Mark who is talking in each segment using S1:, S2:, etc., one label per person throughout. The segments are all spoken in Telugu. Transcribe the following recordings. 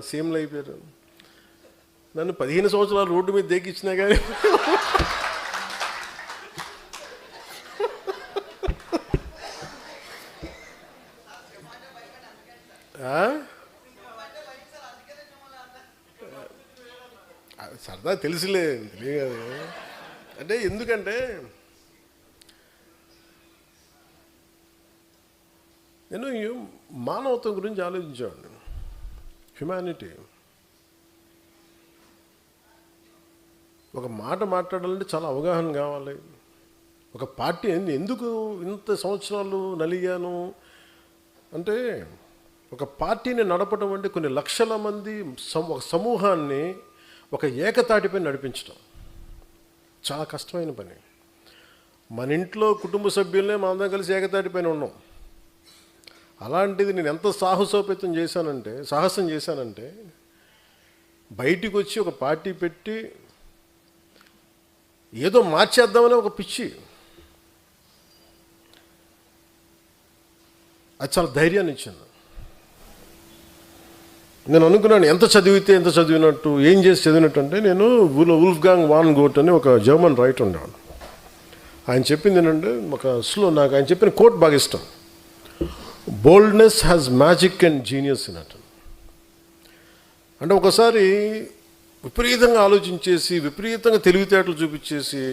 S1: సీఎంలు అయిపోయారు. నన్ను 15 సంవత్సరాలు రోడ్డు మీద దేకిచ్చినా కానీ సరదా తెలుసులే అంటే ఎందుకంటే నేను మానవత్వం గురించి ఆలోచించేవాడిని. హ్యుమానిటీ. ఒక మాట మాట్లాడాలంటే చాలా అవగాహన కావాలి. ఒక పార్టీ ఎందుకు ఇంత సంవత్సరాలు నలిగాను అంటే, ఒక పార్టీని నడపడం అంటే కొన్ని లక్షల మంది ఒక సమూహాన్ని ఒక ఏకతాటిపై నడిపించడం చాలా కష్టమైన పని. మన ఇంట్లో కుటుంబ సభ్యులనే మనందరం కలిసి ఏకతాటిపైన ఉన్నాం. అలాంటిది నేను ఎంత సాహసం చేశానంటే బయటికి వచ్చి ఒక పార్టీ పెట్టి ఏదో మార్చేద్దామని ఒక పిచ్చి. అది చాలా ధైర్యాన్ని ఇచ్చింది. నేను అనుకున్నాను ఎంత చదివినట్టు, ఏం చేసి చదివినట్టు అంటే, నేను వుల్ఫ్గాంగ్ వాన్ గోట్ అని ఒక జర్మన్ రైటర్ ఉండేవాడు. ఆయన చెప్పింది ఏంటంటే, నాకు ఆయన చెప్పిన కోట్ బాగా ఇష్టం. Boldness has magic and genius in it. అంటే ఒకసారి విపరీతంగా ఆలోచించేసి విపరీతంగా తెలివితేటలు చూపించేసి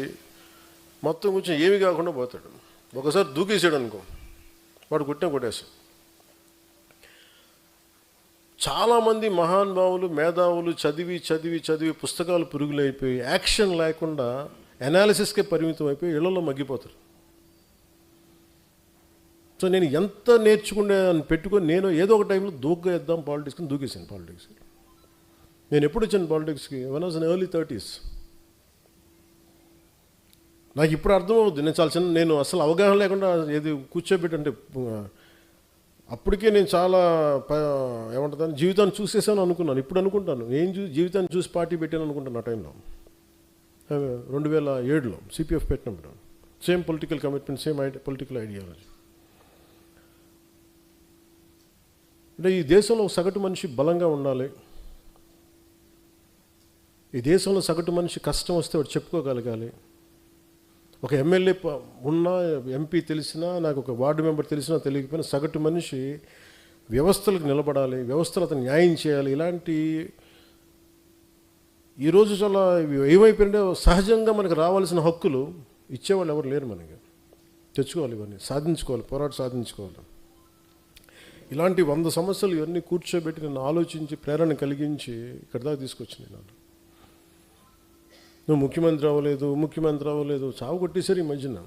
S1: మొత్తం కొంచెం ఏమి కాకుండా పోతాడు. ఒకసారి దూకేసాడు అనుకో, వాడు కొట్టేసాడు. చాలామంది మహానుభావులు మేధావులు చదివి పుస్తకాలు పురుగులైపోయి యాక్షన్ లేకుండా అనాలిసిస్కే పరిమితం అయిపోయి ఇళ్లలో మగ్గిపోతారు. సో నేను ఎంత నేర్చుకునే అని పెట్టుకొని నేను ఏదో ఒక టైంలో దూకేద్దాం పాలిటిక్స్కి దూకేసాను. పాలిటిక్స్కి నేను ఎప్పుడు వచ్చాను పాలిటిక్స్కి? One was in early 30s. నాకు ఇప్పుడు అర్థమవుతుంది. నేను అసలు అవగాహన లేకుండా ఏది కూర్చోబెట్టంటే అప్పటికే నేను చాలా ఏమంటుందని జీవితాన్ని చూసేసాను అనుకున్నాను. ఇప్పుడు అనుకుంటాను జీవితాన్ని చూసి పార్టీ పెట్టాను అనుకుంటాను. ఆ టైంలో 2007లో సిపిఎఫ్ పెట్టినప్పుడు same political commitment, same political ideology. అంటే ఈ దేశంలో సగటు మనిషి బలంగా ఉండాలి. ఈ దేశంలో సగటు మనిషి కష్టం వస్తే వాడు చెప్పుకోగలగాలి. ఒక ఎమ్మెల్యే ఉన్నా, ఎంపీ తెలిసినా, నాకు ఒక వార్డు మెంబర్ తెలిసినా తెలియకపోయినా సగటు మనిషి వ్యవస్థలకు నిలబడాలి, వ్యవస్థలు అతను న్యాయం చేయాలి. ఇలాంటి ఈరోజు చాలా ఏమైపోయింటే సహజంగా మనకు రావాల్సిన హక్కులు ఇచ్చేవాళ్ళు ఎవరు లేరు. మనకి తెచ్చుకోవాలి, ఇవన్నీ సాధించుకోవాలి, సాధించుకోవాలి. ఇలాంటి 100 సమస్యలు ఇవన్నీ కూర్చోబెట్టి నన్ను ఆలోచించి ప్రేరణ కలిగించి ఇక్కడ దాకా తీసుకొచ్చినాయి. నన్ను నువ్వు ముఖ్యమంత్రి అవ్వలేదు చావు కొట్టేశారు ఈ మధ్యన.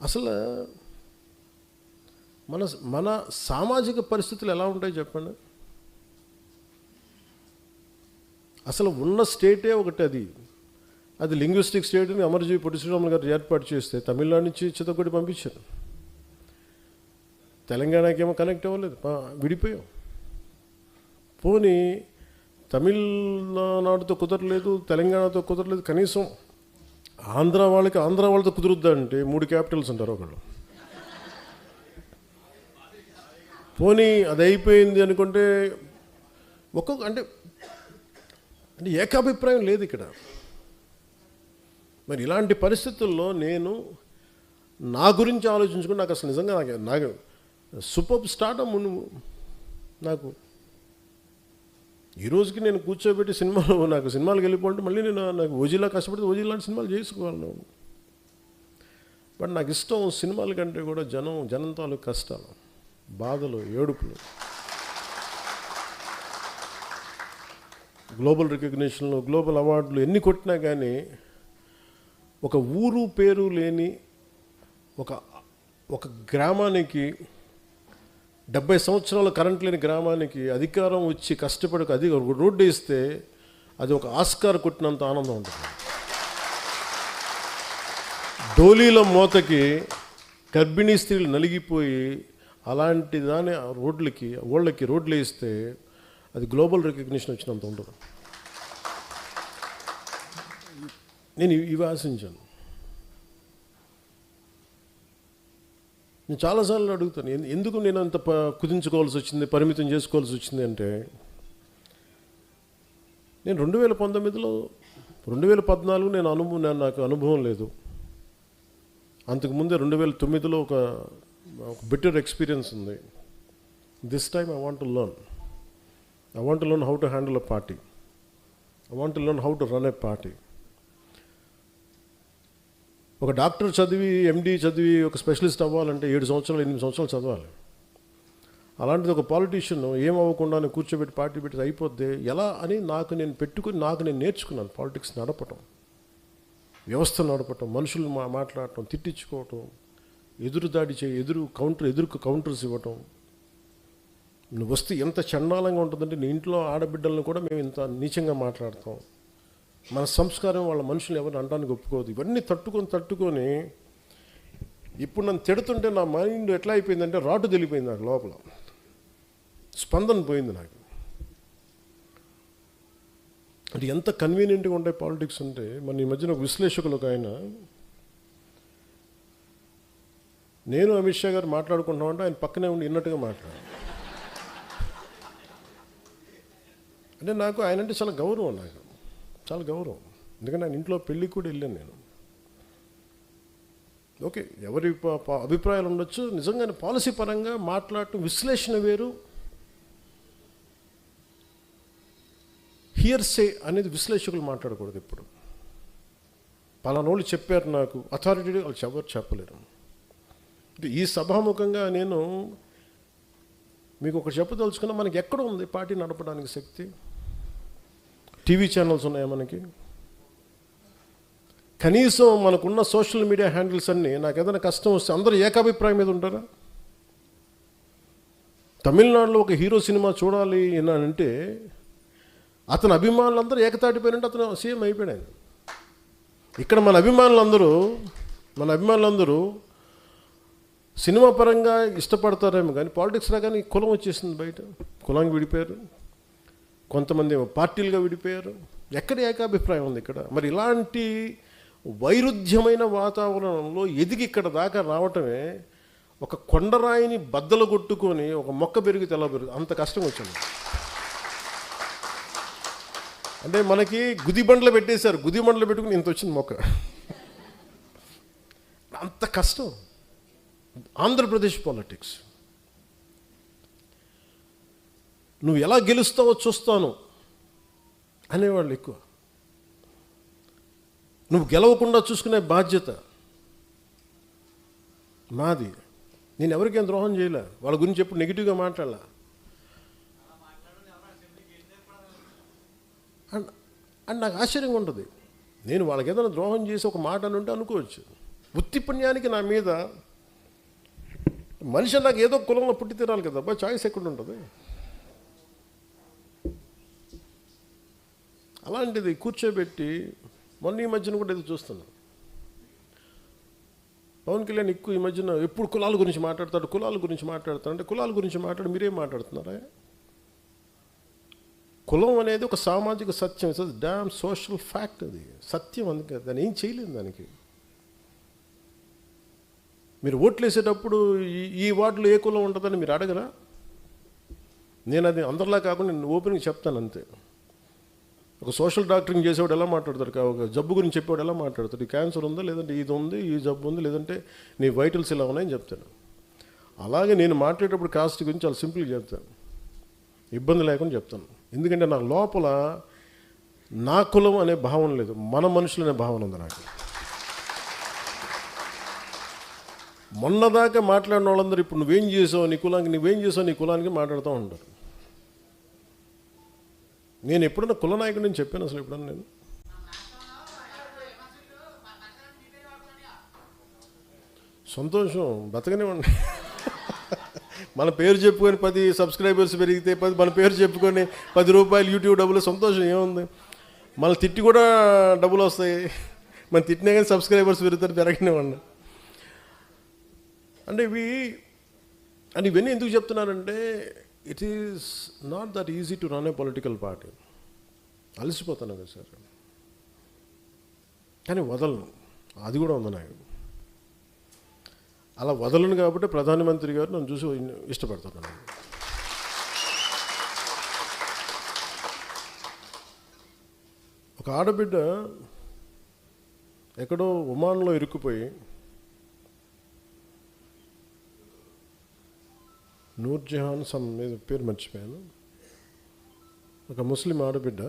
S1: అసలు మన సామాజిక పరిస్థితులు ఎలా ఉంటాయి చెప్పండి. అసలు ఉన్న స్టేటే ఒకటి, అది లింగ్విస్టిక్ స్టేట్ని అమరజీవి పొట్టి శ్రీరాములు గారు ఏర్పాటు చేస్తే తమిళనాడు నుంచి చిత్తకొట్టి పంపించారు. తెలంగాణకి ఏమో కనెక్ట్ అవ్వలేదు, విడిపోయాం. పోనీ తమిళనాడుతో కుదరలేదు, తెలంగాణతో కుదరలేదు, కనీసం ఆంధ్ర వాళ్ళతో కుదురుద్దా అంటే 3 క్యాపిటల్స్ ఉంటారు ఒకళ్ళు. పోనీ అది అయిపోయింది అనుకుంటే అంటే ఏకాభిప్రాయం లేదు ఇక్కడ. మరి ఇలాంటి పరిస్థితుల్లో నేను నా గురించి ఆలోచించుకుని నాకు అసలు నిజంగా నాకు సూపర్ స్టార్టమ్ నాకు ఈ రోజుకి నేను కూర్చోబెట్టి సినిమాలకు వెళ్ళిపోతే మళ్ళీ నాకు ఓజీలా కష్టపడితే ఓజీ లాంటి సినిమాలు చేసుకోవాలి. బట్ నాకు ఇష్టం సినిమాల కంటే కూడా జనం తాలూకు కష్టాలు, బాధలు, ఏడుపులు. గ్లోబల్ రికగ్నిషన్లు, గ్లోబల్ అవార్డులు ఎన్ని కొట్టినా కానీ ఒక ఊరు పేరు లేని ఒక గ్రామానికి, 70 సంవత్సరాల కరెంట్ లేని గ్రామానికి అధికారం వచ్చి కష్టపడి రోడ్డు వేస్తే అది ఒక ఆస్కార్ కొట్టినంత ఆనందం ఉంటుంది. డోలీల మోతకి గర్భిణీ స్త్రీలు నలిగిపోయి అలాంటి దాని రోడ్లు వేస్తే అది గ్లోబల్ రికగ్నిషన్ వచ్చినంత ఉంటుంది. నేను ఇవి ఆశించాను. నేను చాలాసార్లు అడుగుతాను, ఎందుకు నేను అంత కుదించుకోవాల్సి వచ్చింది, పరిమితం చేసుకోవాల్సి వచ్చింది అంటే, నేను 2019లో 2014 నాకు అనుభవం లేదు. అంతకుముందే 2009లో ఒక బెటర్ ఎక్స్పీరియన్స్ ఉంది. This time I want to learn how to handle a party. I want to learn how to run a party. ఒక డాక్టర్ చదివి, ఎండి చదివి ఒక స్పెషలిస్ట్ అవ్వాలంటే 7 సంవత్సరాలు 8 సంవత్సరాలు చదవాలి. అలాంటిది ఒక పాలిటీషియన్ ఏం అవ్వకుండా కూర్చోబెట్టి పార్టీ పెట్టి అయిపోద్ది ఎలా అని నాకు నేను నేర్చుకున్నాను. పాలిటిక్స్ నడపటం, వ్యవస్థ నడపటం, మనుషులు మాట్లాడటం, తిట్టించుకోవటం, ఎదురుకు కౌంటర్స్ ఇవ్వటం. నువ్వు వస్తే ఎంత చండాలంగా ఉంటుందంటే, నీ ఇంట్లో ఆడబిడ్డలను కూడా మేము ఇంత నీచంగా మాట్లాడతాం. మన సంస్కారం వాళ్ళ మనుషులు ఎవరిని అనడానికి ఒప్పుకోదు. ఇవన్నీ తట్టుకొని ఇప్పుడు నన్ను తిడుతుంటే నా మైండ్ ఎట్లా అయిపోయిందంటే, రాటు తెలిపోయింది నాకు, లోపల స్పందన పోయింది నాకు. అంటే ఎంత కన్వీనియంట్గా ఉంటాయి పాలిటిక్స్ అంటే, మన ఈ మధ్యన ఒక విశ్లేషకులు ఒక ఆయన, నేను అమిత్ షా గారు మాట్లాడుకుంటున్నామంటే ఆయన పక్కనే ఉండి విన్నట్టుగా మాట్లాడారు. అంటే నాకు ఆయన అంటే చాలా గౌరవం, చాలా గౌరవం. ఎందుకంటే ఆయన ఇంట్లో పెళ్ళికి కూడా వెళ్ళాను నేను. ఓకే, ఎవరి అభిప్రాయాలు ఉండొచ్చు, నిజంగానే పాలసీ పరంగా మాట్లాడటం, విశ్లేషణ వేరు. హియర్సే అనేది విశ్లేషకులు మాట్లాడకూడదు. ఇప్పుడు పలానోళ్ళు చెప్పారు నాకు, అథారిటీ వాళ్ళు ఎవరు చెప్పలేరు. ఈ సభాముఖంగా నేను మీకు ఒకటి చెప్పదలుచుకున్నా, మనకి ఎక్కడ ఉంది పార్టీ నడపడానికి శక్తి? టీవీ ఛానల్స్ ఉన్నాయా మనకి? కనీసం మనకున్న సోషల్ మీడియా హ్యాండిల్స్ అన్నీ, నాకు ఏదైనా కష్టం వస్తే అందరూ ఏకాభిప్రాయం మీద ఉంటారా? తమిళనాడులో ఒక హీరో సినిమా చూడాలి అంటే అతని అభిమానులందరూ ఏకతాటిపోయినంటే అతను సీఎం అయిపోయాడు ఆయన. ఇక్కడ మన అభిమానులందరూ సినిమా పరంగా ఇష్టపడతారేమో కానీ పాలిటిక్స్ రాగానే కులం వచ్చేసింది బయట. కులానికి విడిపోయారు, కొంతమంది పార్టీలుగా విడిపోయారు. ఎక్కడ ఏకాభిప్రాయం ఉంది ఇక్కడ? మరి ఇలాంటి వైరుధ్యమైన వాతావరణంలో ఎదిగి ఇక్కడ దాకా రావటమే, ఒక కొండరాయిని బద్దలు కొట్టుకొని ఒక మొక్క పెరిగితే ఎలా అంత కష్టం వచ్చింది. అంటే మనకి గుదిబండ్లు పెట్టేశారు, గుదిబండ్లు పెట్టుకుని ఇంత వచ్చింది మొక్క. అంత కష్టం ఆంధ్రప్రదేశ్ పాలిటిక్స్. నువ్వు ఎలా గెలుస్తావో చూస్తాను అనేవాళ్ళు ఎక్కువ. నువ్వు గెలవకుండా చూసుకునే బాధ్యత మాది. నేను ఎవరికేం ద్రోహం చేయలే, వాళ్ళ గురించి ఎప్పుడు నెగిటివ్గా మాట్లాడలే. అండ్ నాకు ఆశ్చర్యంగా ఉంటుంది, నేను వాళ్ళకి ఏదైనా ద్రోహం చేసి ఒక మాట అని ఉంటే అనుకోవచ్చు. వృత్తి పుణ్యానికి నా మీద మనిషి నాకు ఏదో కులంలో పుట్టి తినాలి కదా, అబ్బా చాయిస్ ఎక్కడ ఉంటుంది? అలాంటిది కూర్చోబెట్టి మొన్న ఈ మధ్యన కూడా ఏదో చూస్తున్నాను, పవన్ కళ్యాణ్ ఎక్కువ ఈ మధ్యన ఎప్పుడు కులాల గురించి మాట్లాడతాడు అంటే కులాల గురించి మాట్లాడి మీరేం మాట్లాడుతున్నారా? కులం అనేది ఒక సామాజిక సత్యం, ఇట్స్ డామ్ సోషల్ ఫ్యాక్ట్. అది సత్యం, అందుకే దాన్ని ఏం చేయలేదు. దానికి మీరు ఓట్లు వేసేటప్పుడు ఈ వార్డులో ఏ కులం ఉంటుందని మీరు అడగరా? నేను అది అందరిలా కాకుండా నేను ఓపెన్గా చెప్తాను అంతే. ఒక సోషల్ డాక్టరింగ్ చేసేవాడు ఎలా మాట్లాడతాడు, ఒక జబ్బు గురించి చెప్పేవాడు ఎలా మాట్లాడతాడు? ఈ క్యాన్సర్ ఉందా, లేదంటే ఇది ఉంది, ఈ జబ్బు ఉంది, లేదంటే నీ వైటల్స్ ఇలా ఉన్నాయని చెప్తాను. అలాగే నేను మాట్లాడేటప్పుడు కాస్ట్ గురించి చాలా సింపుల్గా చెప్తాను, ఇబ్బంది లేకుండా చెప్తాను. ఎందుకంటే నా లోపల నా కులం అనే భావన లేదు, మన మనుషులు అనే భావన ఉంది నాకు. మొన్నదాకా మాట్లాడిన వాళ్ళందరూ ఇప్పుడు నువ్వేం చేసావు నీ కులానికి మాట్లాడుతూ ఉంటారు. నేను ఎప్పుడన్నా కుల నాయకుడు అని చెప్పాను అసలు? ఎప్పుడన్నా నేను సంతోషం బతకనివ్వండి. మన పేరు చెప్పుకొని 10 సబ్స్క్రైబర్స్ పెరిగితే మన పేరు చెప్పుకొని 10 రూపాయలు యూట్యూబ్ డబ్బులు, సంతోషం ఏముంది? మన తిట్టి కూడా డబ్బులు వస్తాయి, మన తిట్టినా కానీ సబ్స్క్రైబర్స్ పెరుగుతారు, పెరగనివ్వండి. అంటే ఇవన్నీ ఎందుకు చెప్తున్నానంటే, it is not that easy to run a political party. అలసిపోతాను కదా సార్, కానీ వదలను, అది కూడా ఉంది నాకు. అలా వదలను కాబట్టి ప్రధానమంత్రి గారు నన్ను చూసి ఇష్టపడుతున్నాను. ఒక ఆడబిడ్డ ఎక్కడో ఒమాన్లో ఇరుక్కుపోయి నూర్జహాన్ సమ్ మీద పేరు మర్చిపోయాను, ఒక ముస్లిం ఆడబిడ్డ